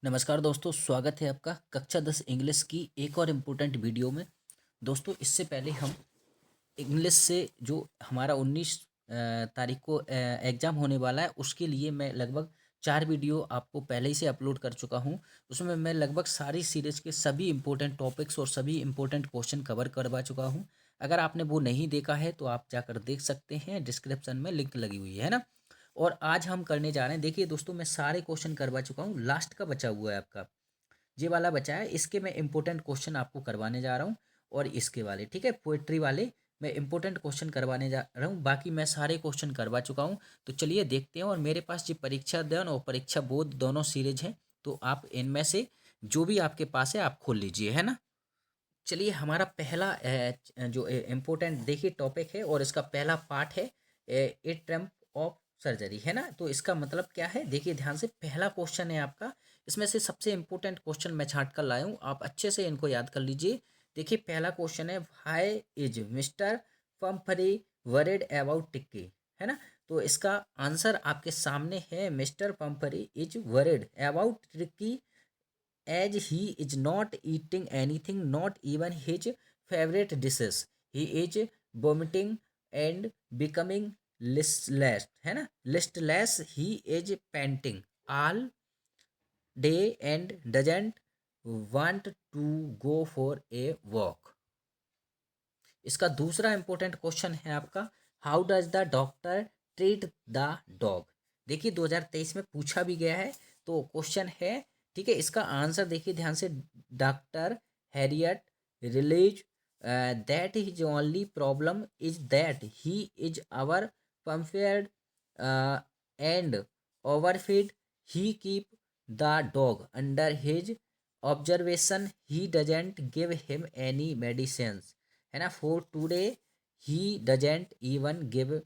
नमस्कार दोस्तों, स्वागत है आपका कक्षा 10 इंग्लिश की एक और इम्पोर्टेंट वीडियो में। दोस्तों, इससे पहले हम इंग्लिश से जो हमारा 19 तारीख को एग्ज़ाम होने वाला है, उसके लिए मैं लगभग 4 वीडियो आपको पहले ही से अपलोड कर चुका हूं। उसमें मैं लगभग सारी सीरीज़ के सभी इम्पोर्टेंट टॉपिक्स और सभी इम्पोर्टेंट क्वेश्चन कवर करवा चुका हूं। अगर आपने वो नहीं देखा है तो आप जाकर देख सकते हैं, डिस्क्रिप्शन में लिंक लगी हुई है ना। और आज हम करने जा रहे हैं, देखिए दोस्तों, मैं सारे क्वेश्चन करवा चुका हूँ, लास्ट का बचा हुआ है आपका, ये वाला बचा है, इसके मैं इंपॉर्टेंट क्वेश्चन आपको करवाने जा रहा हूँ। और इसके वाले, ठीक है, पोएट्री वाले मैं इंपॉर्टेंट क्वेश्चन करवाने जा रहा हूँ। बाकी मैं सारे क्वेश्चन करवा चुका हूँ। तो चलिए देखते हैं। और मेरे पास ये परीक्षा दन और परीक्षा बोध दोनों सीरीज हैं, तो आप इनमें से जो भी आपके पास है आप खोल लीजिए, है ना। चलिए, हमारा पहला जो इम्पोर्टेंट देखिए टॉपिक है, और इसका पहला पार्ट है ए ट्रम्प ऑफ सर्जरी, है ना। तो इसका मतलब क्या है, देखिए ध्यान से, पहला क्वेश्चन है आपका। इसमें से सबसे इम्पोर्टेंट क्वेश्चन मैं छांट कर लाया हूँ, आप अच्छे से इनको याद कर लीजिए। देखिए पहला क्वेश्चन है, why is Mister Pumphrey worried about Tricki, है ना। तो इसका आंसर आपके सामने है, Mister Pumphrey is worried about Tricki as he is not eating anything, not even his favorite dishes. He is vomiting and becoming listless, है ना, listless. He is panting all day and doesn't want to go for a walk. इसका दूसरा important question है आपका, how does the doctor treat the dog. देखिए 2023 में पूछा भी गया है, तो क्वेश्चन है, ठीक है। इसका आंसर देखिए ध्यान से, doctor Herriot realise that his only problem is that he is over pampered and overfeed. He keep the dog under his observation, he doesn't give him any medicine, है ना। For today he doesn't even give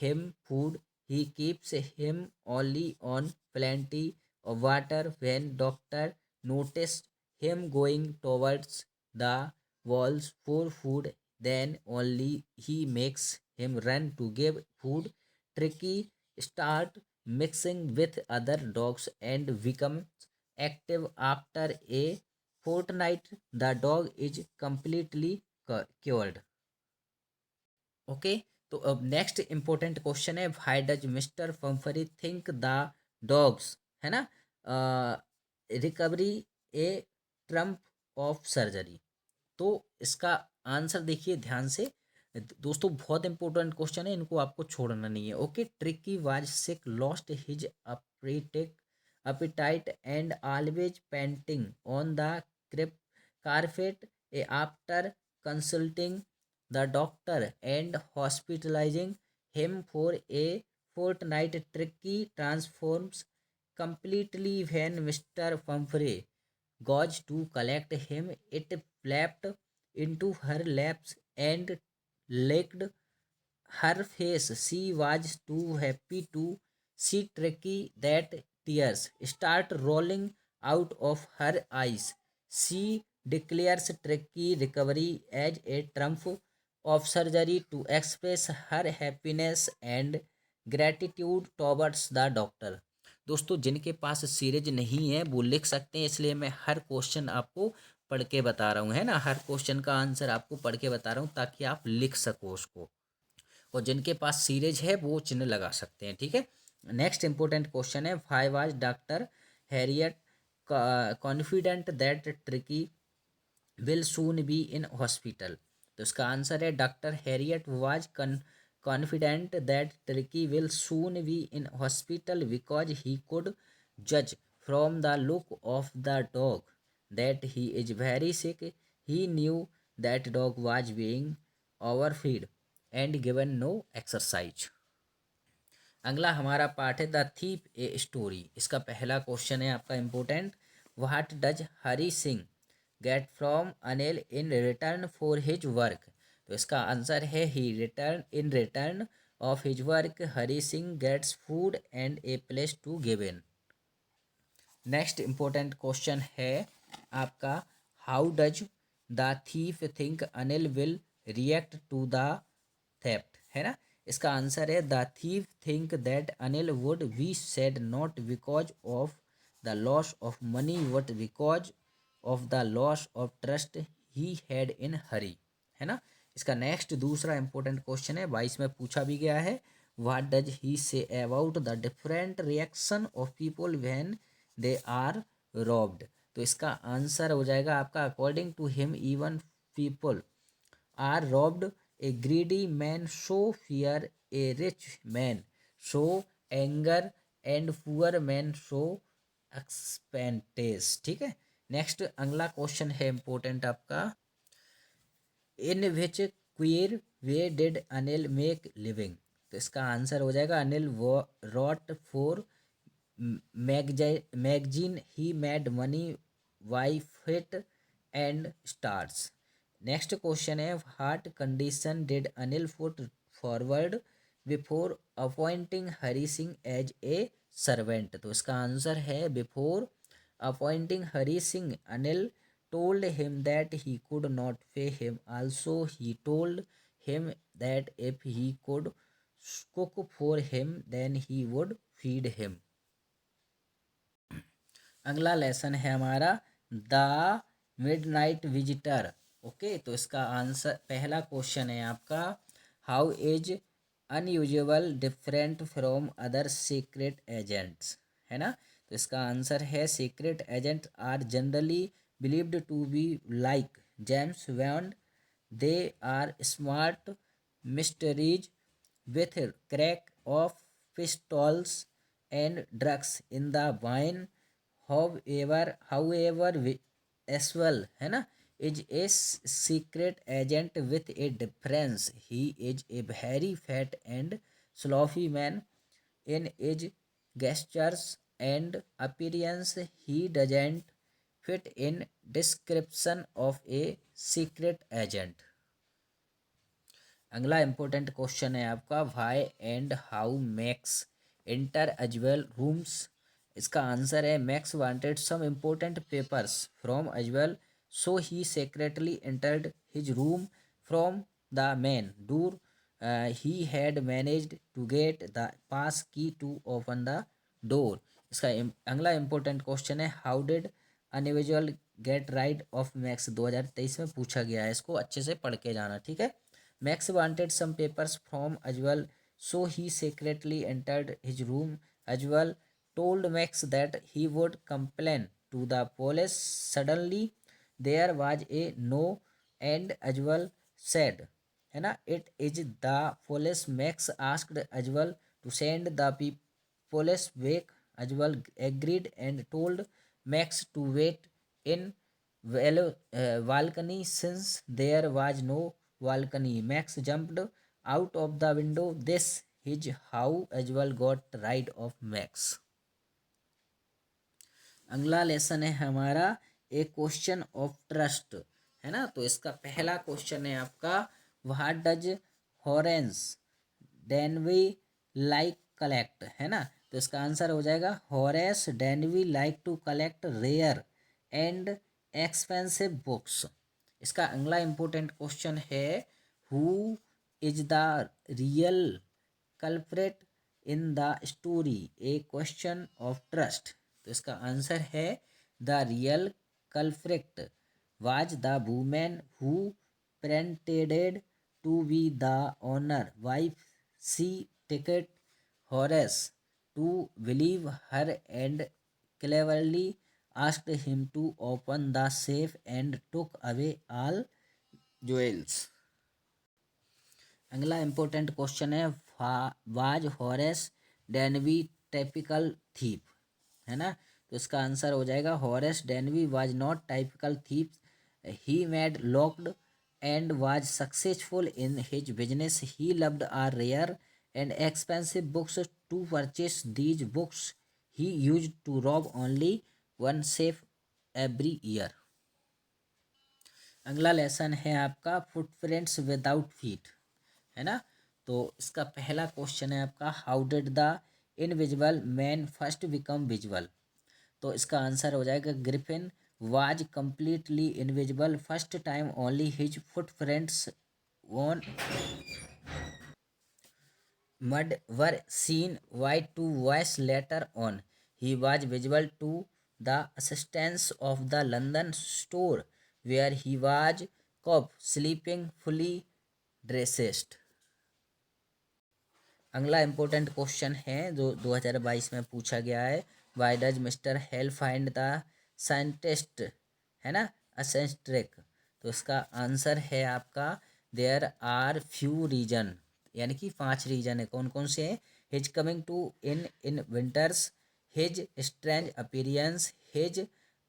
him food, he keeps him only on plenty of water. When doctor notice him going towards the walls for food, then only he makes him run to give food. Tricky start mixing with other dogs and becomes active after a fortnight. The dog is completely cured. Okay. तो अब next important question है, why does Mister Pumphrey think the dog's, है ना, recovery a triumph of surgery. तो इसका answer देखिए ध्यान से, दोस्तों बहुत इंपॉर्टेंट क्वेश्चन है, इनको आपको छोड़ना नहीं है। Okay, tricky was sick, lost his appetite and always panting on the crib carpet. After consulting the doctor and hospitalizing him for a fortnight, Tricky transforms completely when Mr. Pumphrey goes to collect him. It flapped into her laps and licked her face. She was too happy to see Tricky that tears start rolling out of her eyes. She declares Tricky recovery as a triumph of surgery to express her happiness and gratitude towards the doctor. दोस्तों, जिनके पास series नहीं है वो लिख सकते हैं, इसलिए मैं हर क्वेश्चन आपको पढ़ के बता रहा हूँ, है ना। हर क्वेश्चन का आंसर आपको पढ़ के बता रहा हूँ ताकि आप लिख सको उसको। और जिनके पास सीरीज है वो चिन्ह लगा सकते हैं, ठीक है। नेक्स्ट इंपॉर्टेंट क्वेश्चन है, why was doctor Herriot confident that Tricki will soon be in hospital. तो इसका आंसर है, doctor Herriot was confident that Tricki will soon be in hospital because he could जज from the look of the dog that he is very sick. He knew that dog was being overfed and given no exercise. अगला हमारा part है, the thief a story. इसका पहला question है आपका important, what does Hari Singh get from Anil in return for his work. तो इसका answer है, he return in return of his work Hari Singh gets food and a place to give in. Next important question है आपका, how does the thief think Anil will react to the theft, है ना। इसका answer है, the thief think that Anil would be sad not because of the loss of money but because of the loss of trust he had in Hari, है ना। इसका next दूसरा important question है, 22 में पूछा भी गया है, what does he say about the different reaction of people when they are robbed. तो इसका आंसर हो जाएगा आपका, according to him even people are robbed, a greedy man show fear, a rich man show anger, and poor man show acceptance. ठीक है। Next अगला question है important आपका, in which queer way did Anil make living. तो इसका answer हो जाएगा, Anil wrote for magazine he made money why fit and starts. Next question है, what condition did Anil put forward before appointing Hari Singh as a servant. तो इसका answer है, before appointing Hari Singh Anil told him that he could not pay him. Also, he told him that if he could cook for him, then he would feed him. अगला lesson है हमारा, the midnight visitor. Okay, तो इसका answer, पहला question है आपका, how is unusual different from other secret agents, है ना। तो इसका आंसर है, secret agent are generally believed to be like James Bond. They are smart mysteries with crack of pistols and drugs in the wine. However, as well, है ना, is a secret agent with a difference. He is a very fat and sloppy man in his gestures and appearance. He doesn't fit in description of a secret agent. अगला important question है आपका, why and how Max enter Ausable rooms. इसका answer है, Max wanted some important papers from Ausable, so he secretly entered his room from the main door. He had managed to get the pass key to open the door. इसका अगला important question है, how did अनविजुअल get rid of Max. 2023 में पूछा गया है, इसको अच्छे से पढ़ के जाना, ठीक है। Max wanted some papers from Ausable, so he secretly entered his room. Ausable told Max that he would complain to the police. Suddenly there was a knock and Ausable said, है ना, it is the police. Max asked Ausable to send the police back. Ausable agreed and told Max to wait in balcony since there was no balcony. Max jumped out of the window. This is how Ajwal got rid of Max. अगला lesson है हमारा, ए question of trust, है ना। तो इसका पहला question है आपका, what does Horace Danby like collect, है ना। तो इसका आंसर हो जाएगा, Horace Danby like to collect rare and expensive books. इसका अगला इंपॉर्टेंट क्वेश्चन है, who is the real culprit in the story, a question of trust. तो इसका आंसर है, the real culprit was the woman who pretended to be the owner wife. She tricked Horace to believe her and cleverly asked him to open the safe and took away all jewels. अगला important question है, was Horace Danby typical thief, है ना। तो इसका answer हो जाएगा, Horace Danby was not typical thief. He made locked and was successful in his business. He loved a rare and expensive books. To purchase these books, he used to rob only one safe every year. अगला lesson है आपका, footprints without feet, है ना। तो इसका पहला question है आपका, how did the invisible man first become visible. तो इसका आंसर हो जाएगा, Griffin was completely invisible first time, only his footprints on mud were seen white to voice later on. He was visible to the assistants of the London store where he was caught sleeping fully dressed? अगला important question है जो 2022 में पूछा गया है, why does mister hello find the scientist, है ना, eccentric. तो इसका आंसर है आपका देयर आर फ्यू रीजन, यानी कि 5 रीजन है। कौन कौन से हैं? His coming to in winters, his strange appearance, his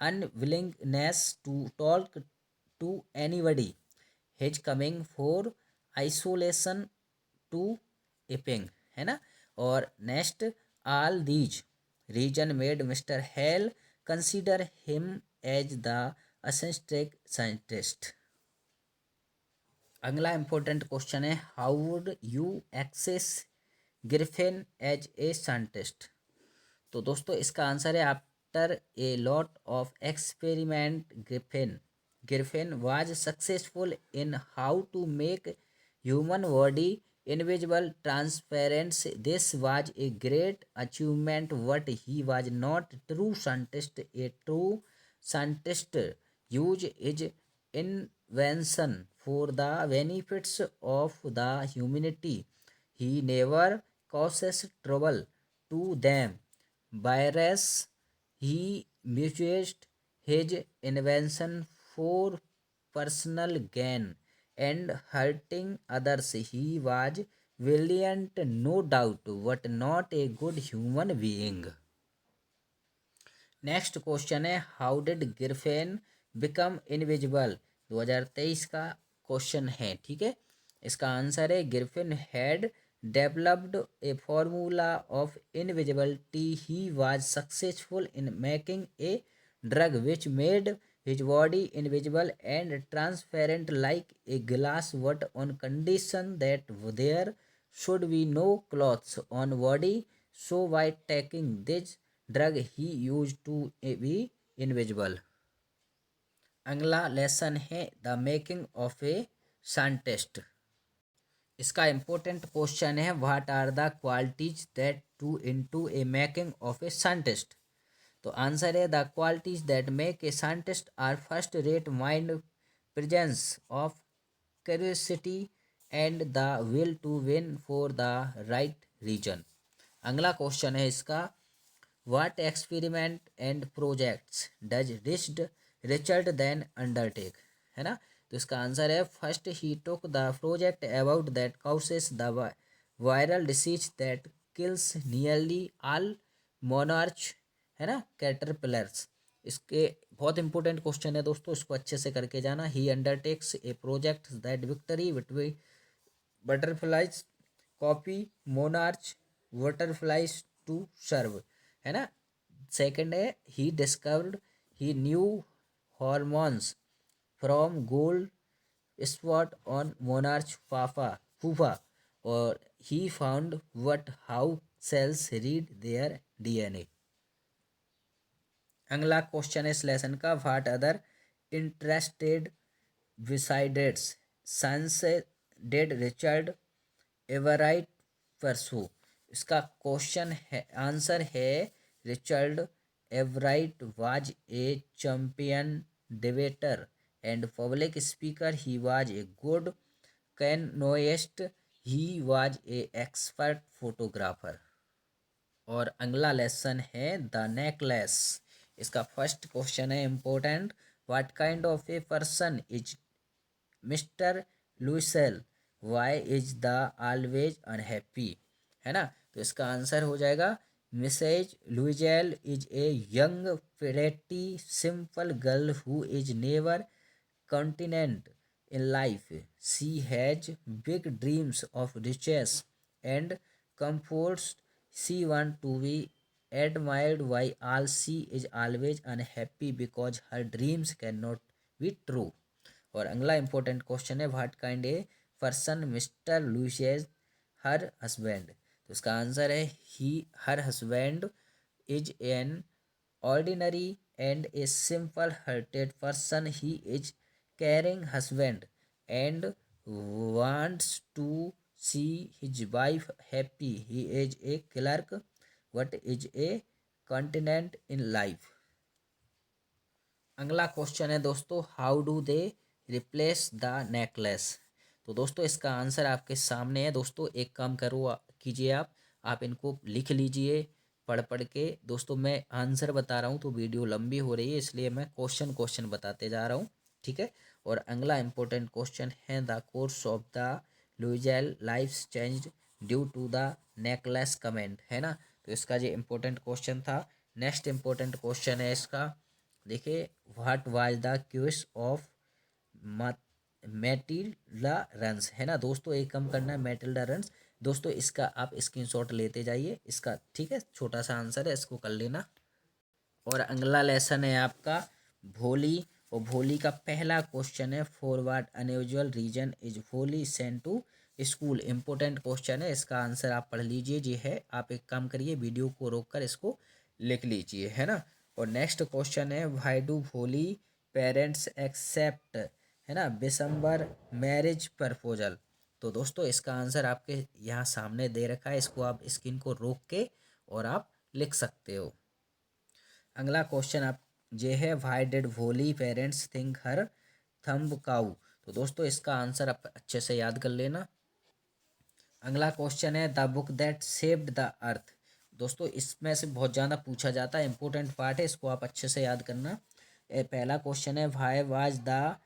unwillingness to talk to anybody, his coming for isolation to Iping, है ना। और next, all these reason made Mr Hall consider him as the eccentric scientist. अगला important question है, how would you assess Griffin as a scientist? तो दोस्तों इसका answer है, after a lot of experiment Griffin was successful in how to make human body invisible transparent. This was a great achievement, but he was not true scientist. A true scientist use his invention for the benefits of the humanity. He never causes trouble to them, whereas he misused his invention for personal gain and hurting others. He was valiant, no doubt, but not a good human being. Next question है, how did Griffin become invisible? 2023 का question है, ठीक है। इसका answer है, Griffin had developed a formula of invisibility. He was successful in making a drug which made his body invisible and transparent like a glass, but on condition that there should be no clothes on body. So by taking this drug he used to be invisible. अगला lesson है, the making of a scientist. इसका important question है, what are the qualities that to into a making of a scientist? तो answer है, the qualities that make a scientist are first rate mind, presence of curiosity and the will to win for the right reason. अगला question है इसका, what experiment and projects does Richard then undertake, है ना। तो इसका answer है, first he took the project about that causes the viral disease that kills nearly all monarch, है ना, कैटरपिलर्स। इसके बहुत इंपॉर्टेंट क्वेश्चन है दोस्तों, इसको अच्छे से करके जाना। He undertakes a project that victory between butterflies copy monarch butterflies to serve, है ना। सेकंड है, he discovered he new hormones from gold spot on monarch pupa, और he found what how cells read their DNA. अगला question है इस lesson का, what other interested besides science did Richard Ebright pursue? इसका question है, answer है, Richard Ebright was a champion debater and public speaker. He was a good canoeist. He was a expert photographer. और अगला lesson है, the necklace. इसका first question है important, what kind of a person is Mr Loisel? Why is the always unhappy, है ना। तो इसका answer हो जाएगा, Mrs Loisel is a young pretty simple girl who is never content in life. She has big dreams of riches and comforts. She want to be admired by all. She is always unhappy because her dreams cannot be true. और अगला important question है, what kind a person Mr Loisel her husband? तो इसका answer है, he her husband is an ordinary and a simple hearted person. He is caring husband and wants to see his wife happy. He is a clerk but is a continent in life. अगला question है दोस्तों, how do they replace the necklace. तो दोस्तों इसका answer आपके सामने है। दोस्तों एक काम करो, कीजिए आप इनको लिख लीजिए पढ़ पढ़ के। दोस्तों मैं आंसर बता रहा हूँ तो वीडियो लंबी हो रही है, इसलिए मैं क्वेश्चन क्वेश्चन बताते जा रहा हूँ, ठीक है। और अगला इंपॉर्टेंट क्वेश्चन है, the course of the Loisel life changed due to the necklace comment, है ना। तो इसका ये इंपॉर्टेंट क्वेश्चन था। नेक्स्ट इंपॉर्टेंट क्वेश्चन है इसका, देखिए, what was the cause of Matilda runs, है ना। दोस्तों एक कम करना है, मैटिल्डा रंस। दोस्तों इसका आप स्क्रीनशॉट लेते जाइए इसका, ठीक है। छोटा सा आंसर है, इसको कर लेना। और अगला लेसन है आपका भोली, और भोली का पहला क्वेश्चन है, for what unusual reason is Bholi sent to school. Important question है, इसका आंसर आप पढ़ लीजिए। जी है, आप एक काम करिए, वीडियो को रोककर इसको लिख लीजिए, है ना। और नेक्स्ट क्वेश्चन है, व्हाई डू भोली पेरेंट्स एक्सेप्ट, है ना, दिसंबर मैरिज प्रपोजल। तो दोस्तों इसका आंसर आपके यहाँ सामने दे रखा है, इसको आप स्क्रीन को रोक के और आप लिख सकते हो। अगला क्वेश्चन आप ये है, व्हाई डिड भोली पेरेंट्स थिंक हर थंब काऊ। तो दोस्तों इसका आंसर आप अच्छे से याद कर लेना। अगला क्वेश्चन है, the book that saved the अर्थ। दोस्तों इसमें से बहुत ज़्यादा पूछा जाता है, इंपॉर्टेंट पार्ट है, इसको आप अच्छे से याद करना। पहला क्वेश्चन है, why was the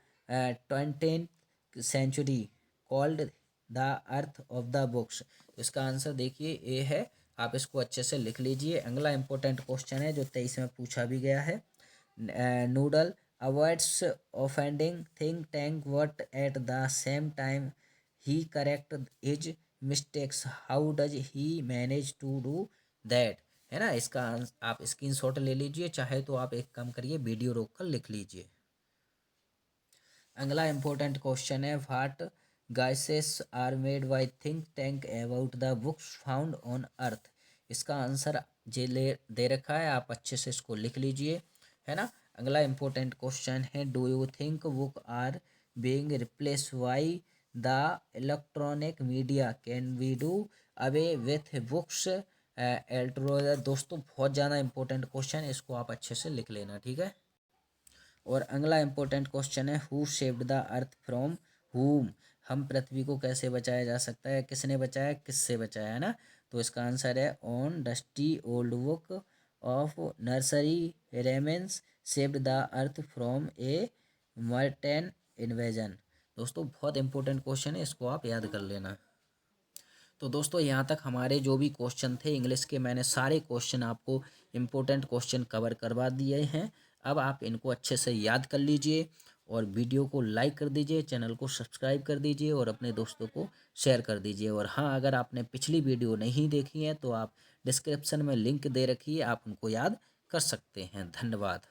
20th century called the earth of the books. तो इसका आंसर देखिए ए है, आप इसको अच्छे से लिख लीजिए। अगला इंपॉर्टेंट क्वेश्चन है जो 23 में पूछा भी गया है, noodle avoids offending think tank but at the same time he correct his mistakes, how does he manage to do that, है ना। इसका आप स्क्रीनशॉट ले लीजिए, चाहे तो आप एक काम करिए, वीडियो रोक कर लिख लीजिए। अगला इंपॉर्टेंट क्वेश्चन है, what guesses are made by think tank about the books found on earth. इसका आंसर जे ले दे रखा है, आप अच्छे से इसको लिख लीजिए, है ना। अगला इंपॉर्टेंट क्वेश्चन है, do you think book are being replace by the electronic media, can we do away with books altogether. दोस्तों बहुत ज़्यादा इंपॉर्टेंट क्वेश्चन है, इसको आप अच्छे से लिख लेना, ठीक है। और अगला इंपॉर्टेंट क्वेश्चन है, who saved the earth from हुम। हम पृथ्वी को कैसे बचाया जा सकता है, किसने बचाया, किससे बचाया, है ना। तो इसका आंसर है, on dusty old book of nursery rhymes saved the earth from a Martian invasion. दोस्तों बहुत इंपॉर्टेंट क्वेश्चन है, इसको आप याद कर लेना। तो दोस्तों यहाँ तक हमारे जो भी क्वेश्चन थे इंग्लिश के, मैंने सारे क्वेश्चन आपको इम्पोर्टेंट क्वेश्चन कवर करवा दिए हैं। अब आप इनको अच्छे से याद कर लीजिए और वीडियो को लाइक कर दीजिए, चैनल को सब्सक्राइब कर दीजिए और अपने दोस्तों को शेयर कर दीजिए। और हाँ, अगर आपने पिछली वीडियो नहीं देखी है तो आप डिस्क्रिप्शन में लिंक दे रखी है, आप उनको याद कर सकते हैं। धन्यवाद।